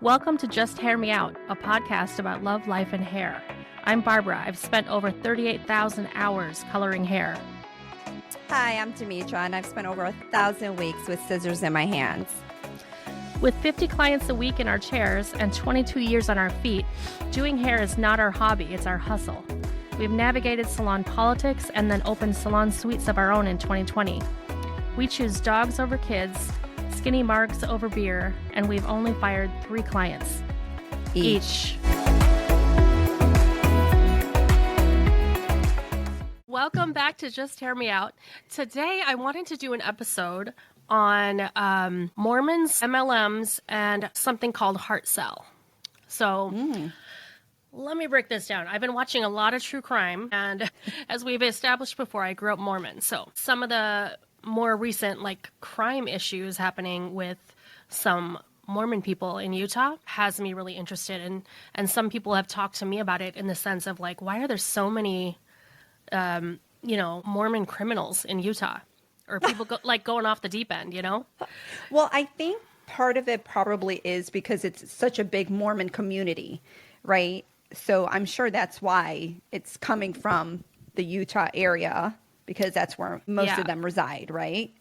Welcome to Just Hear Me Out, a podcast about love, life, and hair. I'm Barbara. I've spent over 38,000 hours coloring hair. Hi, I'm Demetra, and I've spent over 1,000 weeks with scissors in my hands. With 50 clients a week in our chairs and 22 years on our feet, doing hair is not our hobby, it's our hustle. We've navigated salon politics and then opened salon suites of our own in 2020. We choose dogs over kids, skinny marks over beer, and we've only fired 3 clients each. Welcome back to Just Hear Me Out. Today I wanted to do an episode on Mormons, MLMs, and something called HeartSell. So let me break this down. I've been watching a lot of true crime, and as we've established before, I grew up Mormon. So some of the more recent crime issues happening with some Mormon people in Utah has me really interested in, and some people have talked to me about it in the sense of why are there so many Mormon criminals in Utah, or people going off the deep end, Well, I think part of it probably is because it's such a big Mormon community, right? So I'm sure that's why it's coming from the Utah area, because that's where most of them reside, right?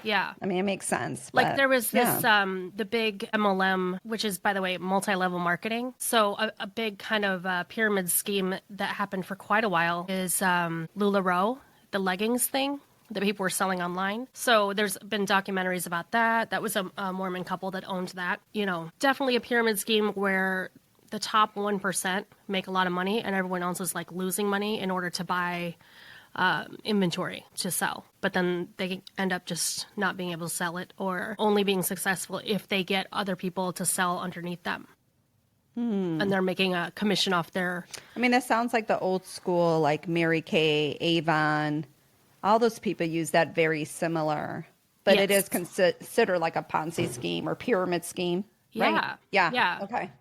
Yeah. I mean, it makes sense. There was this, the big MLM, which is, by the way, multi-level marketing. So a big kind of pyramid scheme that happened for quite a while is LuLaRoe, the leggings thing that people were selling online. So there's been documentaries about that. That was a Mormon couple that owned that. Definitely a pyramid scheme where the top 1% make a lot of money and everyone else is losing money in order to buy inventory to sell, but then they end up just not being able to sell it, or only being successful if they get other people to sell underneath them. And they're making a commission off their... I mean, that sounds like the old school, Mary Kay, Avon. All those people use that very similar, but it is considered like a Ponzi scheme or pyramid scheme, right? Yeah. Okay.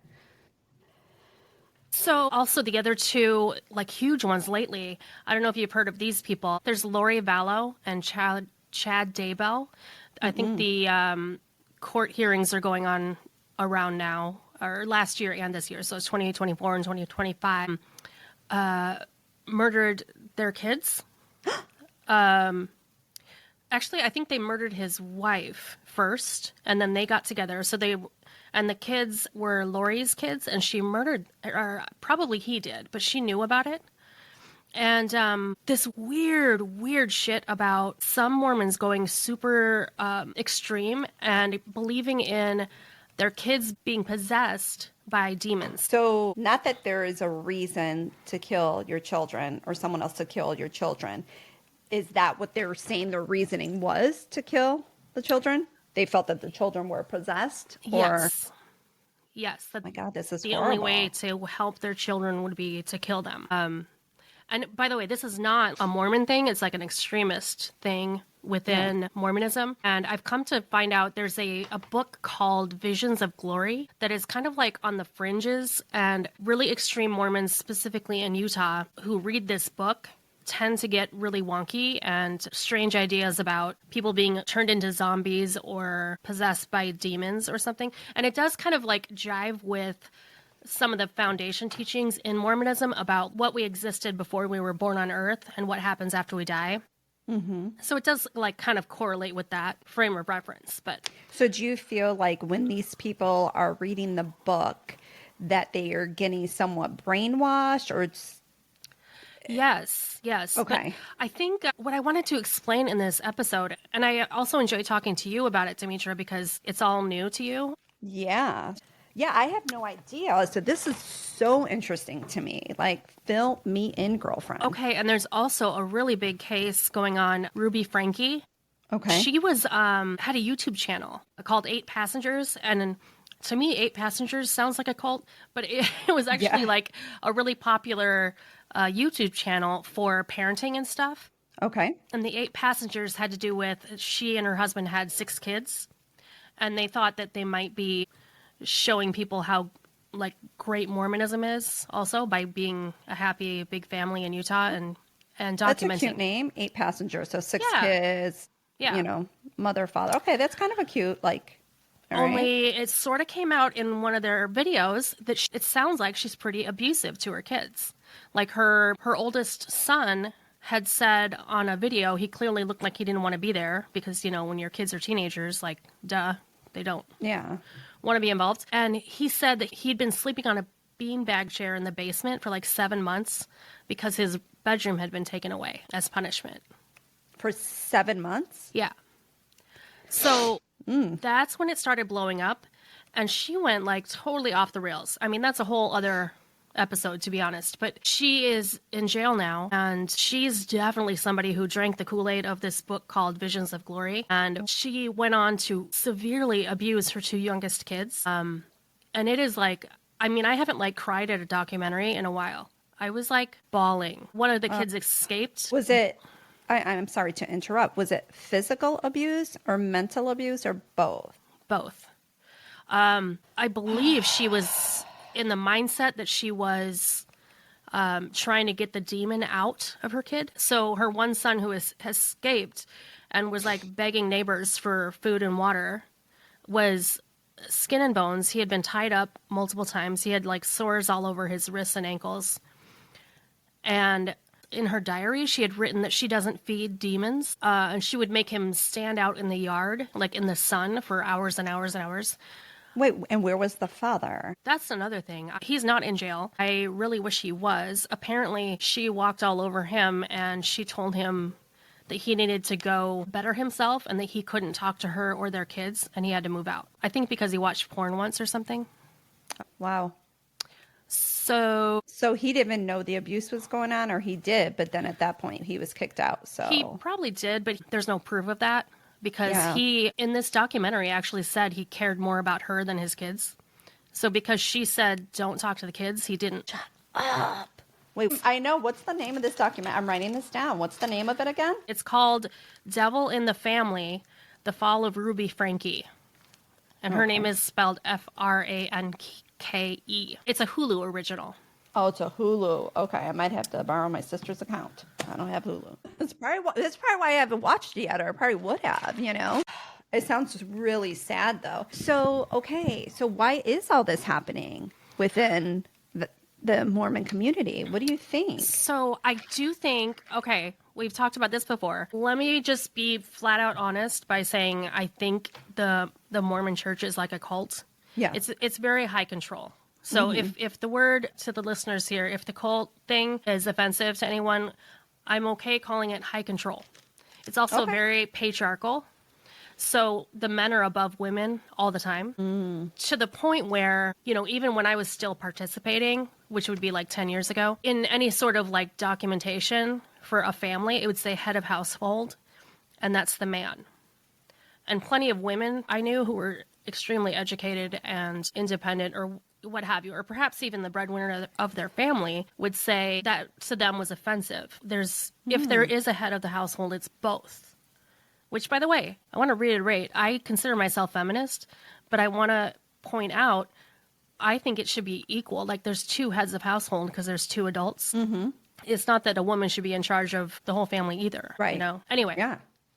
So also the other two huge ones lately, I don't know if you've heard of these people. There's Lori Vallow and Chad Daybell. I think the court hearings are going on around now, or last year and this year. So it's 2024 and 2025. Murdered their kids. Actually, I think they murdered his wife first, and then they got together. And the kids were Lori's kids, and she murdered, or probably he did, but she knew about it. And this weird shit about some Mormons going super extreme and believing in their kids being possessed by demons. So not that there is a reason to kill your children or someone else to kill your children. Is that what they're saying their reasoning was to kill the children? They felt that the children were possessed? Yes. Oh my God, this is the horrible. only way to help their children would be to kill them. And by the way, this is not a Mormon thing. It's an extremist thing within Mormonism. And I've come to find out there's a book called Visions of Glory that is kind of on the fringes, and really extreme Mormons, specifically in Utah, who read this book tend to get really wonky and strange ideas about people being turned into zombies or possessed by demons or something. And it does kind of jive with some of the foundation teachings in Mormonism about what we existed before we were born on Earth and what happens after we die. Mm-hmm. So it does kind of correlate with that frame of reference. But so do you feel when these people are reading the book that they are getting somewhat brainwashed, or it's... Yes. Okay. But I think what I wanted to explain in this episode, and I also enjoy talking to you about it, Demetra, because it's all new to you. Yeah, I have no idea. So this is so interesting to me. Fill me in, girlfriend. Okay, and there's also a really big case going on. Ruby Franke. Okay. She was had a YouTube channel called 8 Passengers, and to me, 8 Passengers sounds like a cult, but it was actually a really popular YouTube channel for parenting and stuff. Okay. And the 8 Passengers had to do with she and her husband had 6 kids, and they thought that they might be showing people how great Mormonism is also by being a happy big family in Utah and documenting. That's a cute name, 8 Passengers, so 6 kids. Yeah. Mother, father. Okay, that's kind of a cute All right. Only it sort of came out in one of their videos that it sounds like she's pretty abusive to her kids. Like her oldest son had said on a video, he clearly looked like he didn't want to be there because, when your kids are teenagers, like, duh, they don't want to be involved. And he said that he'd been sleeping on a beanbag chair in the basement for like 7 months because his bedroom had been taken away as punishment. For 7 months? Yeah. So that's when it started blowing up, and she went like totally off the rails. I mean, that's a whole other episode, to be honest, but she is in jail now, and she's definitely somebody who drank the Kool-Aid of this book called Visions of Glory, and she went on to severely abuse her 2 youngest kids. And it is like, I mean, I haven't like cried at a documentary in a while. I was like bawling. One of the kids escaped. Was it, I'm sorry to interrupt, was it physical abuse or mental abuse or both? Both. I believe she was in the mindset that she was trying to get the demon out of her kid. So her one son who has escaped and was like begging neighbors for food and water was skin and bones. He had been tied up multiple times. He had like sores all over his wrists and ankles. And in her diary, she had written that she doesn't feed demons, and she would make him stand out in the yard, like in the sun, for hours and hours and hours. Wait, and where was the father? That's another thing. He's not in jail. I really wish he was. Apparently, she walked all over him, and she told him that he needed to go better himself and that he couldn't talk to her or their kids, and he had to move out. I think because he watched porn once or something. Wow. So he didn't even know the abuse was going on, or he did, but then at that point he was kicked out. So he probably did, but there's no proof of that because he, in this documentary, actually said he cared more about her than his kids. So because she said, don't talk to the kids, he didn't. Shut up. Wait, I know. What's the name of this document? I'm writing this down. What's the name of it again? It's called Devil in the Family, The Fall of Ruby Franke. And her name is spelled Franke. It's a Hulu original. Oh, it's a Hulu. Okay, I might have to borrow my sister's account. I don't have Hulu. That's probably why I haven't watched it yet, or I probably would have, It sounds really sad, though. So, okay, so why is all this happening within the Mormon community? What do you think? So I do think, okay, we've talked about this before. Let me just be flat out honest by saying I think the Mormon church is like a cult. Yeah. It's very high control. So if the word to the listeners here, if the cult thing is offensive to anyone, I'm okay calling it high control. It's also very patriarchal. So the men are above women all the time to the point where, even when I was still participating, which would be like 10 years ago, in any sort of like documentation for a family, it would say head of household, and that's the man. And plenty of women I knew who were extremely educated and independent or what have you, or perhaps even the breadwinner of their family would say that to them was offensive. If there is a head of the household, it's both. Which, by the way, I want to reiterate, I consider myself feminist, but I want to point out, I think it should be equal. Like there's 2 heads of household because there's 2 adults. Mm-hmm. It's not that a woman should be in charge of the whole family either. Right. Anyway,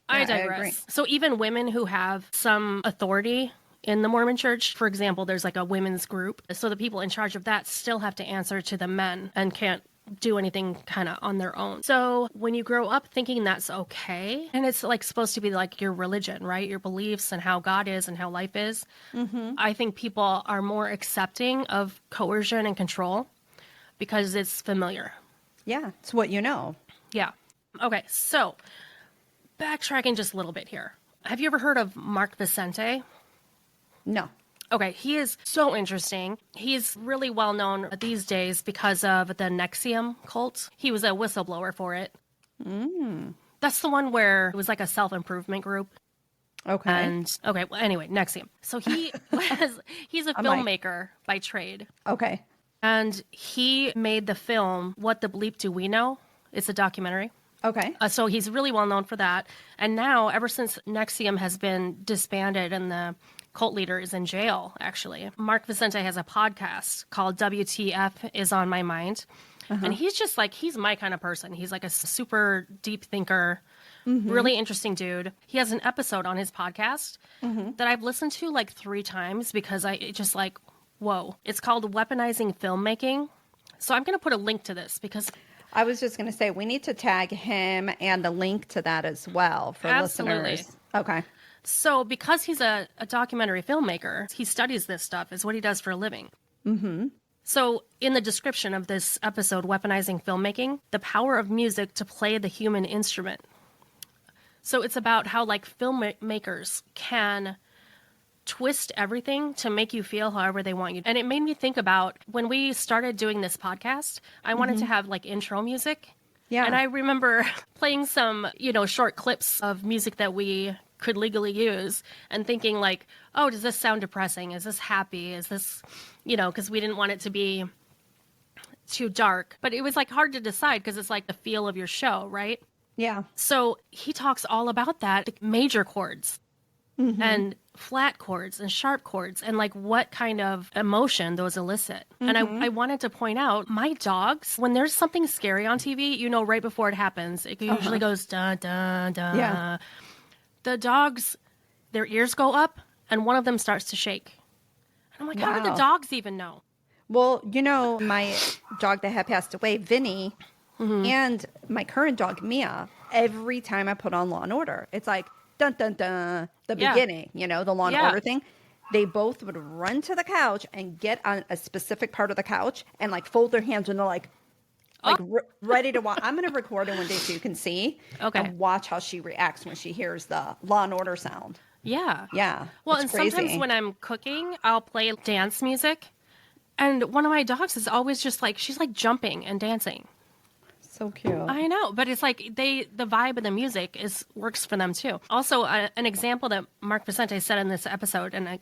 I digress. I agree. So even women who have some authority in the Mormon church, for example, there's like a women's group. So the people in charge of that still have to answer to the men and can't do anything kind of on their own. So when you grow up thinking that's okay, and it's like supposed to be like your religion, right? Your beliefs and how God is and how life is. Mm-hmm. I think people are more accepting of coercion and control because it's familiar. Yeah, it's what you know. Yeah. Okay, so backtracking just a little bit here. Have you ever heard of Mark Vicente? No. Okay, he is so interesting. He's really well known these days because of the NXIVM cult. He was a whistleblower for it. That's the one where it was like a self-improvement group. Okay. And anyway, NXIVM. So he's a filmmaker by trade. Okay. And he made the film What the Bleep Do We Know? It's a documentary. Okay. So he's really well known for that. And now, ever since NXIVM has been disbanded and the cult leader is in jail, actually, Mark Vicente has a podcast called WTF is on My mind. And he's just like, he's my kind of person. He's like a super deep thinker, Really interesting dude. He has an episode on his podcast that I've listened to like 3 times because it just like, whoa. It's called Weaponizing Filmmaking. So I'm going to put a link to this because... I was just going to say, we need to tag him and the link to that as well for listeners. Okay. So because he's a documentary filmmaker, he studies this stuff, is what he does for a living. So in the description of this episode, Weaponizing Filmmaking, the power of music to play the human instrument. So it's about how like filmmakers can twist everything to make you feel however they want you. And it made me think about when we started doing this podcast, I wanted to have like intro music. Yeah. And I remember playing some, short clips of music that we could legally use and thinking like, oh, does this sound depressing? Is this happy? Is this, because we didn't want it to be too dark. But it was like hard to decide because it's like the feel of your show, right? Yeah. So he talks all about that, the major chords and flat chords and sharp chords and like what kind of emotion those elicit. And I wanted to point out my dogs, when there's something scary on TV, right before it happens, it usually goes dun, dun, dun. Yeah. The dogs, their ears go up and one of them starts to shake. And I'm like, how did the dogs even know? Well, my dog that had passed away, Vinny, and my current dog, Mia, every time I put on Law and Order, it's like, dun, dun, dun, the beginning, the Law and Order thing. They both would run to the couch and get on a specific part of the couch and like fold their hands and they're like ready to watch. I'm going to record it one day so you can see and watch how she reacts when she hears the Law and Order sound. Yeah. Yeah. Well, and crazy. Sometimes when I'm cooking, I'll play dance music. And one of my dogs is always just like, she's like jumping and dancing. So cute. I know, but it's like the vibe of the music works for them too. Also, an example that Mark Vicente said in this episode, and I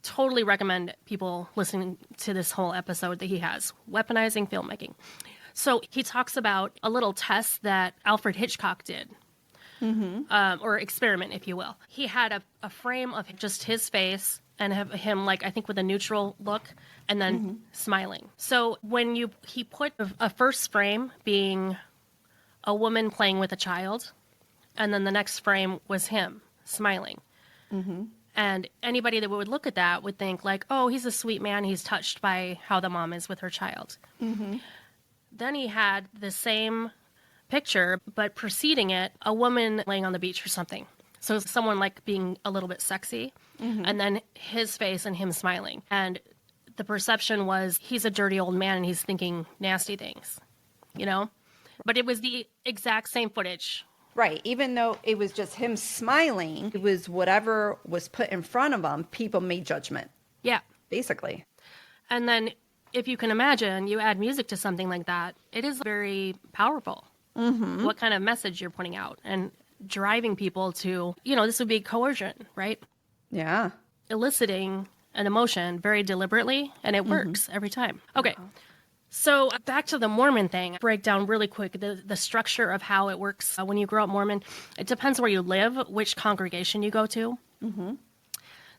totally recommend people listening to this whole episode that he has, Weaponizing Filmmaking. So he talks about a little test that Alfred Hitchcock did, or experiment, if you will. He had a frame of just his face and have him like, I think with a neutral look and then smiling. So when he put a first frame being a woman playing with a child, and then the next frame was him smiling. And anybody that would look at that would think like, oh, he's a sweet man. He's touched by how the mom is with her child. Then he had the same picture, but preceding it, a woman laying on the beach or something. So someone like being a little bit sexy, and then his face and him smiling. And the perception was he's a dirty old man and he's thinking nasty things, But it was the exact same footage. Right. Even though it was just him smiling, it was whatever was put in front of him, people made judgment. Yeah. Basically. And then if you can imagine, you add music to something like that, it is very powerful. What kind of message you're putting out and driving people to, this would be coercion, right? Yeah. Eliciting an emotion very deliberately, and it works every time. Okay. So back to the Mormon thing, break down really quick the structure of how it works when you grow up Mormon. It depends where you live, which congregation you go to.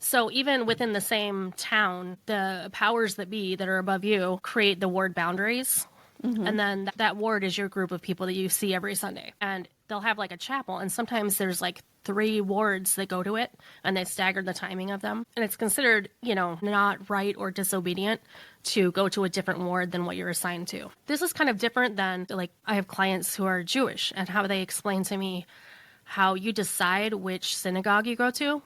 So even within the same town, the powers that be that are above you create the ward boundaries. And then that ward is your group of people that you see every Sunday. And they'll have like a chapel. And sometimes there's like 3 wards that go to it. And they stagger the timing of them. And it's considered, not right or disobedient to go to a different ward than what you're assigned to. This is kind of different than like I have clients who are Jewish and how they explain to me how you decide which synagogue you go to.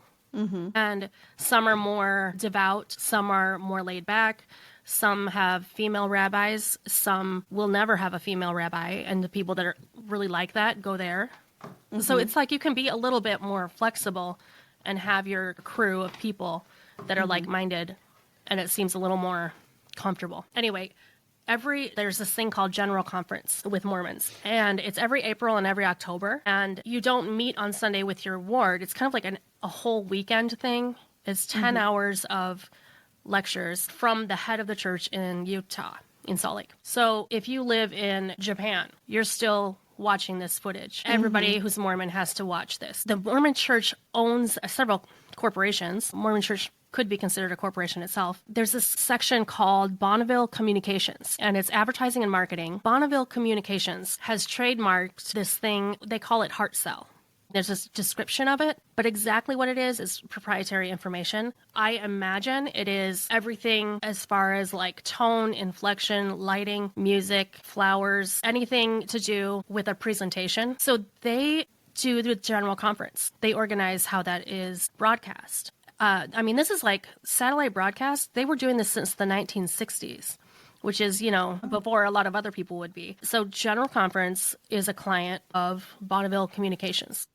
And some are more devout. Some are more laid back. Some have female rabbis. Some will never have a female rabbi. And the people that are really like that go there. So it's like you can be a little bit more flexible and have your crew of people that are like-minded. And it seems a little more comfortable. Anyway, there's this thing called General Conference with Mormons. And it's every April and every October. And you don't meet on Sunday with your ward. It's kind of like a whole weekend thing. It's 10 hours of lectures from the head of the church in Utah, in Salt Lake. So if you live in Japan, you're still watching this footage. Everybody who's Mormon has to watch this. The Mormon church owns several corporations. Mormon church could be considered a corporation itself. There's this section called Bonneville Communications, and it's advertising and marketing. Bonneville Communications has trademarked this thing. They call it HeartSell. There's this description of it, but exactly what it is proprietary information. I imagine it is everything as far as like tone, inflection, lighting, music, flowers, anything to do with a presentation. So they do the general conference. They organize how that is broadcast. I mean, this is like satellite broadcast. They were doing this since the 1960s, which is, before a lot of other people would be. So General Conference is a client of Bonneville Communications.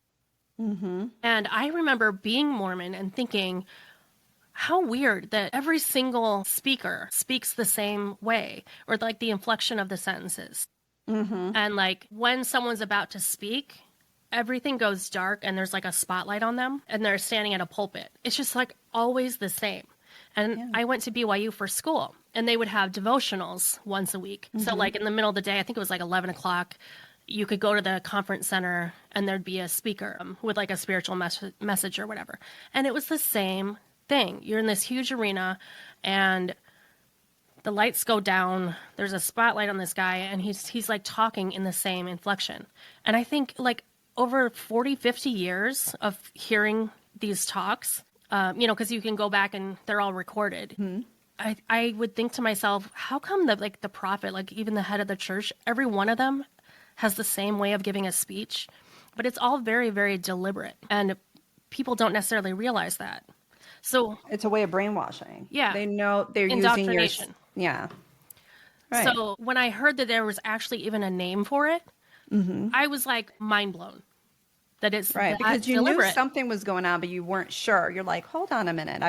Mm-hmm. And I remember being Mormon and thinking, how weird that every single speaker speaks the same way, or like the inflection of the sentences. Mm-hmm. And like when someone's about to speak, everything goes dark and there's like a spotlight on them and they're standing at a pulpit. It's just like always the same. And I went to BYU for school and they would have devotionals once a week. Mm-hmm. So like in the middle of the day, I think it was like 11 o'clock, you could go to the conference center and there'd be a speaker with like a spiritual message or whatever. And it was the same thing. You're in this huge arena and the lights go down. There's a spotlight on this guy and he's like talking in the same inflection. And I think like over 40, 50 years of hearing these talks, because you can go back and they're all recorded. Mm-hmm. I would think to myself, how come the prophet, like even the head of the church, every one of them has the same way of giving a speech, but it's all very, very deliberate, and people don't necessarily realize that. So it's a way of brainwashing. Yeah, they know they're using your yeah. Right. So when I heard that there was actually even a name for it, mm-hmm. I was like mind blown. That it's right because you deliberate. Knew something was going on, but you weren't sure. You're like, hold on a minute,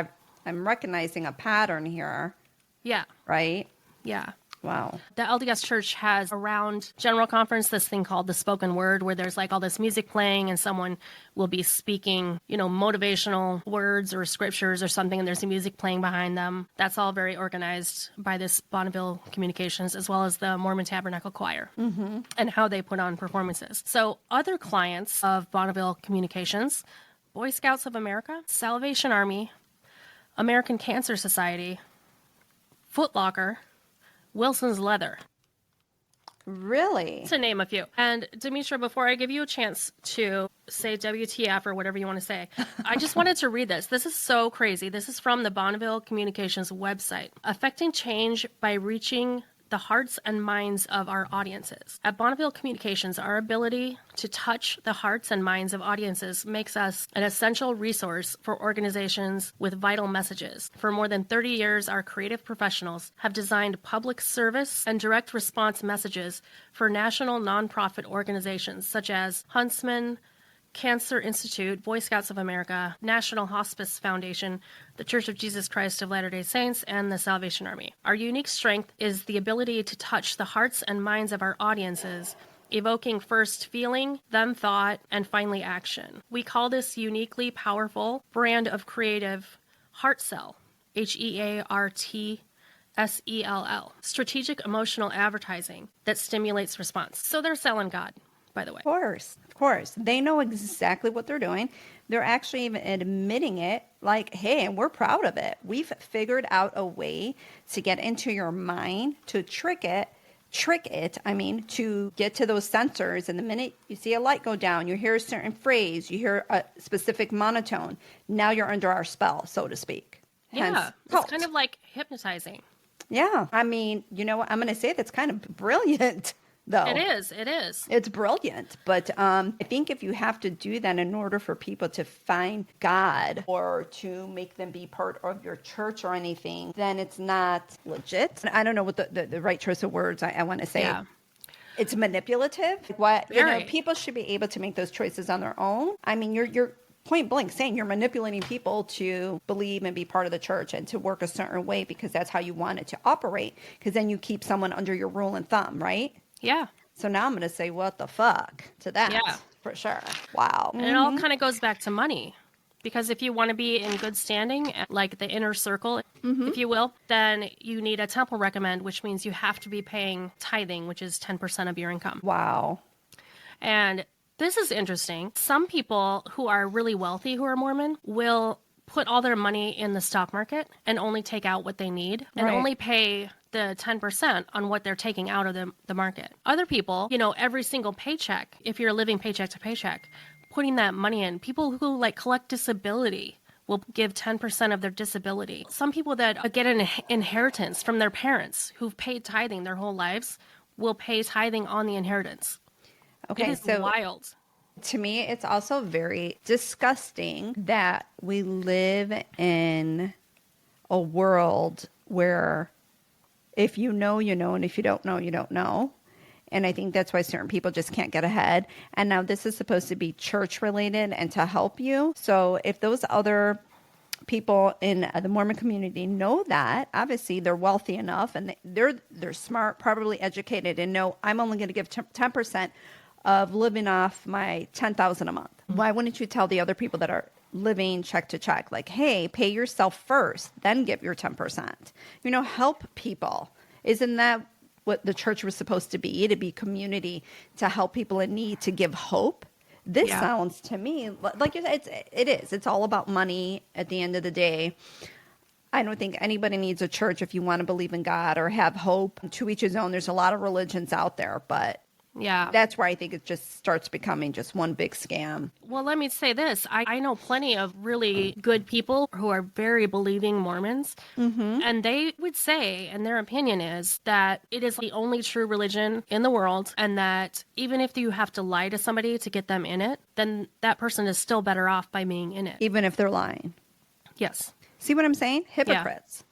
I'm recognizing a pattern here. Yeah. Right. Yeah. Wow. The LDS Church has around General Conference this thing called the spoken word, where there's like all this music playing and someone will be speaking, motivational words or scriptures or something, and there's the music playing behind them. That's all very organized by this Bonneville Communications, as well as the Mormon Tabernacle Choir, mm-hmm. and how they put on performances. So other clients of Bonneville Communications, Boy Scouts of America, Salvation Army, American Cancer Society, Foot Locker, Wilson's Leather. Really? To name a few. And Demetra, before I give you a chance to say WTF or whatever you want to say, I just wanted to read this. This is so crazy. This is from the Bonneville Communications website. Affecting change by reaching the hearts and minds of our audiences. At Bonneville Communications, our ability to touch the hearts and minds of audiences makes us an essential resource for organizations with vital messages. For more than 30 years, our creative professionals have designed public service and direct response messages for national nonprofit organizations such as Huntsman, Cancer Institute, Boy Scouts of America, National Hospice Foundation, the Church of Jesus Christ of Latter-day Saints, and the Salvation Army. Our unique strength is the ability to touch the hearts and minds of our audiences, evoking first feeling, then thought, and finally action. We call this uniquely powerful brand of creative HeartSell, HeartSell, strategic emotional advertising that stimulates response. So they're selling God, by the way. Of course. They know exactly what they're doing. They're actually even admitting it, like, hey, and we're proud of it. We've figured out a way to get into your mind, to trick it, to get to those sensors. And the minute you see a light go down, you hear a certain phrase, you hear a specific monotone, now you're under our spell, so to speak. Yeah, it's kind of like hypnotizing. Yeah. I mean, you know what? I'm going to say that's kind of brilliant. Though. It is. It's brilliant. But I think if you have to do that in order for people to find God or to make them be part of your church or anything, then it's not legit. I don't know what the right choice of words I want to say. Yeah. It's manipulative. People should be able to make those choices on their own. I mean, you're point blank saying you're manipulating people to believe and be part of the church and to work a certain way because that's how you want it to operate. Because then you keep someone under your rule and thumb, right? Yeah. So now I'm going to say, what the fuck to that? Yeah. For sure. Wow. And it all kind of goes back to money. Because if you want to be in good standing, like the inner circle, if you will, then you need a temple recommend, which means you have to be paying tithing, which is 10% of your income. Wow. And this is interesting. Some people who are really wealthy, who are Mormon, will put all their money in the stock market and only take out what they need and only pay the 10% on what they're taking out of the market. Other people, every single paycheck, if you're living paycheck to paycheck, putting that money in. People who like collect disability will give 10% of their disability. Some people that get an inheritance from their parents who've paid tithing their whole lives will pay tithing on the inheritance. Okay, it is so wild. To me, it's also very disgusting that we live in a world where if you know, you know, and if you don't know, you don't know. And I think that's why certain people just can't get ahead. And now this is supposed to be church related and to help you. So if those other people in the Mormon community know that, obviously they're wealthy enough and they're smart, probably educated, and know I'm only going to give 10% of living off my $10,000 a month. Why wouldn't you tell the other people that are living check to check, like, hey, pay yourself first, then give your 10%? You know, help people. Isn't that what the church was supposed to be community, to help people in need, to give hope? This sounds to me like it is. It's all about money at the end of the day. I don't think anybody needs a church if you want to believe in God or have hope. To each his own. There's a lot of religions out there, but that's where I think it just starts becoming just one big scam. Well, let me say this. I know plenty of really good people who are very believing Mormons, and they would say, and their opinion is, that it is the only true religion in the world, and that even if you have to lie to somebody to get them in it, then that person is still better off by being in it. Even if they're lying. Yes. See what I'm saying? Hypocrites. Yeah.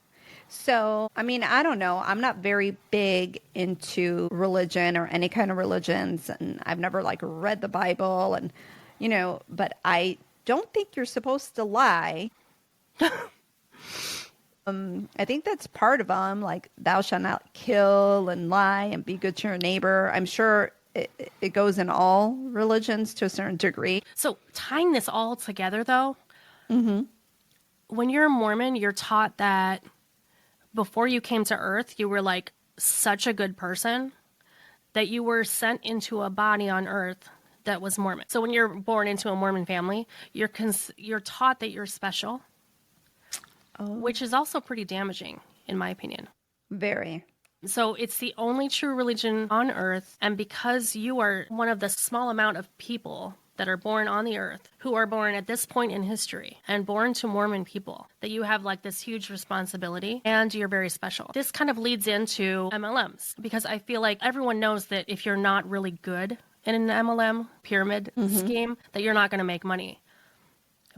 So, I mean, I don't know. I'm not very big into religion or any kind of religions. And I've never like read the Bible and, you know, but I don't think you're supposed to lie. I think that's part of them. Like, thou shalt not kill and lie and be good to your neighbor. I'm sure it goes in all religions to a certain degree. So tying this all together, though, when you're a Mormon, you're taught that before you came to Earth, you were like such a good person that you were sent into a body on Earth that was Mormon. So when you're born into a Mormon family, you're taught that you're special, which is also pretty damaging, in my opinion. Very. So it's the only true religion on Earth, and because you are one of the small amount of people that are born on the earth, who are born at this point in history and born to Mormon people, that you have like this huge responsibility and you're very special. This kind of leads into MLMs, because I feel like everyone knows that if you're not really good in an MLM pyramid scheme, that you're not going to make money.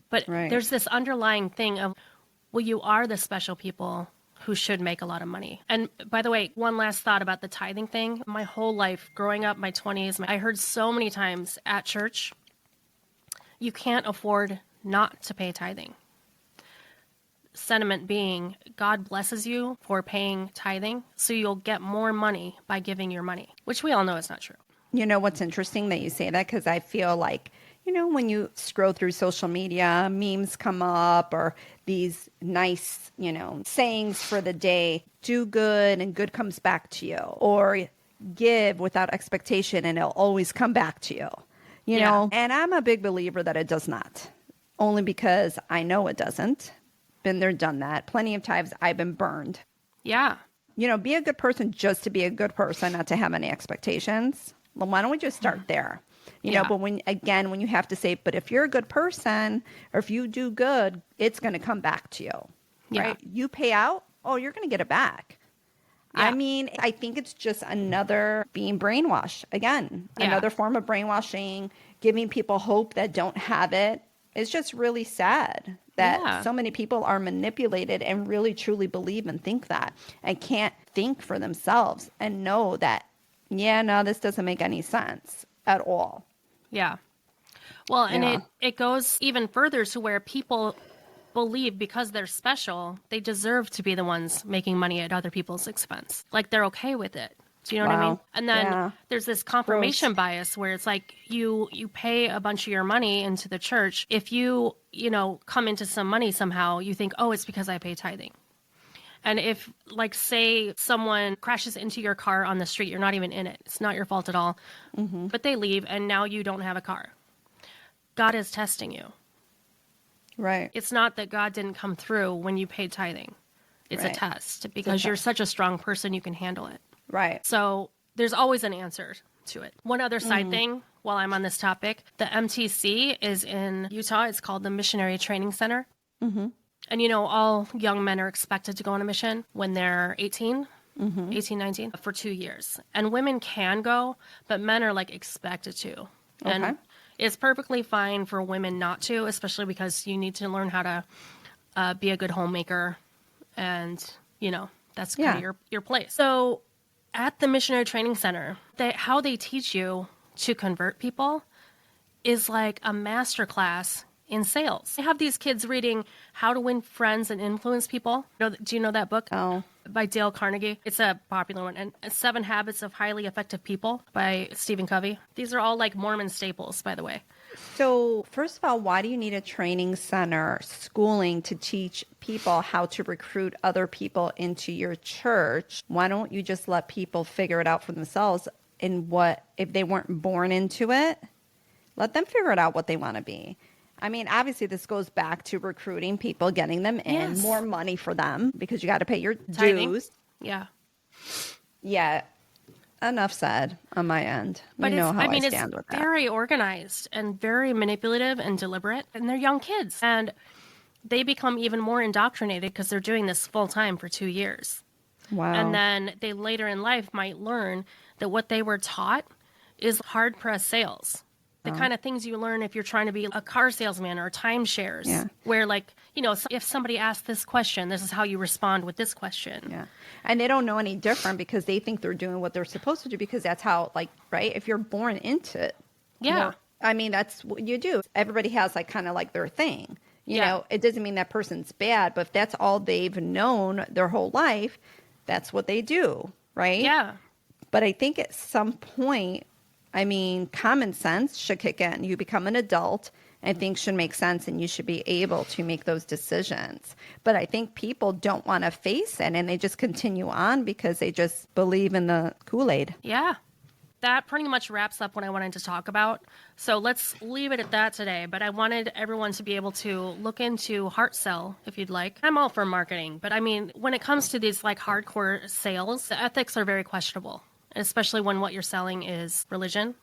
But there's this underlying thing of, well, you are the special people who should make a lot of money. And by the way, one last thought about the tithing thing. My whole life, growing up, my 20s, I heard so many times at church, you can't afford not to pay tithing. Sentiment being, God blesses you for paying tithing, so you'll get more money by giving your money, which we all know is not true. You know what's interesting that you say that? Because I feel like, you know, when you scroll through social media, memes come up, or these nice, you know, sayings for the day, do good and good comes back to you, or give without expectation and it'll always come back to you. You know, and I'm a big believer that it does not, only because I know it doesn't. Been there, done that. Plenty of times I've been burned. Yeah. You know, be a good person just to be a good person, not to have any expectations. Well, why don't we just start there? You know, but when you have to say, but if you're a good person or if you do good, it's going to come back to you, right? You pay out, you're going to get it back. Yeah. I mean, I think it's just another being brainwashed. Again, another form of brainwashing, giving people hope that don't have it. It's just really sad that so many people are manipulated and really truly believe and think that, and can't think for themselves and know that, this doesn't make any sense at all. Yeah. Well, and it goes even further to where people believe because they're special, they deserve to be the ones making money at other people's expense. Like, they're okay with it. Do you know what I mean? And then there's this confirmation bias where it's like you pay a bunch of your money into the church. If you come into some money somehow, you think, it's because I pay tithing. And if, like, say someone crashes into your car on the street, you're not even in it. It's not your fault at all. But they leave and now you don't have a car. God is testing you. Right. It's not that God didn't come through when you paid tithing. It's a test because you're such a strong person, you can handle it. Right. So there's always an answer to it. One other side thing while I'm on this topic, the MTC is in Utah. It's called the Missionary Training Center. And, all young men are expected to go on a mission when they're 18, 19, for 2 years. And women can go, but men are expected to. And it's perfectly fine for women not to, especially because you need to learn how to be a good homemaker. And, that's kind of your place. So at the Missionary Training Center, how they teach you to convert people is like a master class in sales. They have these kids reading How to Win Friends and Influence People. Do you know that book? Oh. By Dale Carnegie. It's a popular one. And 7 Habits of Highly Effective People by Stephen Covey. These are all Mormon staples, by the way. So first of all, why do you need a training center schooling to teach people how to recruit other people into your church? Why don't you just let people figure it out for themselves? And if they weren't born into it, let them figure it out what they want to be. I mean, obviously, this goes back to recruiting people, getting them in, more money for them because you got to pay your Tithing. dues. Yeah. Yeah. Enough said on my end. But you know how I stand with it's that. very organized and very manipulative and deliberate. And they're young kids. And they become even more indoctrinated because they're doing this full time for 2 years. Wow. And then they later in life might learn that what they were taught is hard-pressed sales. The kind of things you learn if you're trying to be a car salesman or timeshares, where if somebody asks this question, this is how you respond with this question. Yeah. And they don't know any different because they think they're doing what they're supposed to do because that's how, right? If you're born into it. Yeah. I mean, that's what you do. Everybody has kind of their thing. You know, it doesn't mean that person's bad, but if that's all they've known their whole life, that's what they do, right? Yeah. But I think at some point, common sense should kick in. You become an adult and things should make sense and you should be able to make those decisions. But I think people don't want to face it and they just continue on because they just believe in the Kool-Aid. Yeah. That pretty much wraps up what I wanted to talk about. So let's leave it at that today. But I wanted everyone to be able to look into HeartSell if you'd like. I'm all for marketing. But when it comes to these hardcore sales, the ethics are very questionable, especially when what you're selling is religion.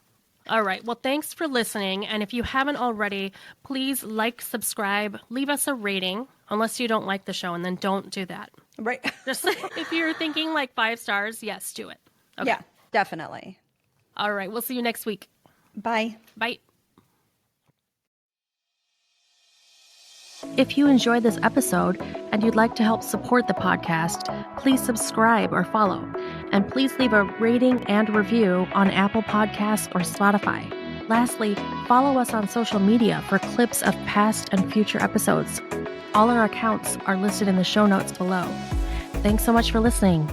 All right. Well, thanks for listening. And if you haven't already, please subscribe, leave us a rating, unless you don't like the show, and then don't do that. Right. Just if you're thinking 5 stars, yes, do it. Okay. Yeah, definitely. All right. We'll see you next week. Bye. Bye. If you enjoyed this episode and you'd like to help support the podcast, please subscribe or follow. And please leave a rating and review on Apple Podcasts or Spotify. Lastly, follow us on social media for clips of past and future episodes. All our accounts are listed in the show notes below. Thanks so much for listening.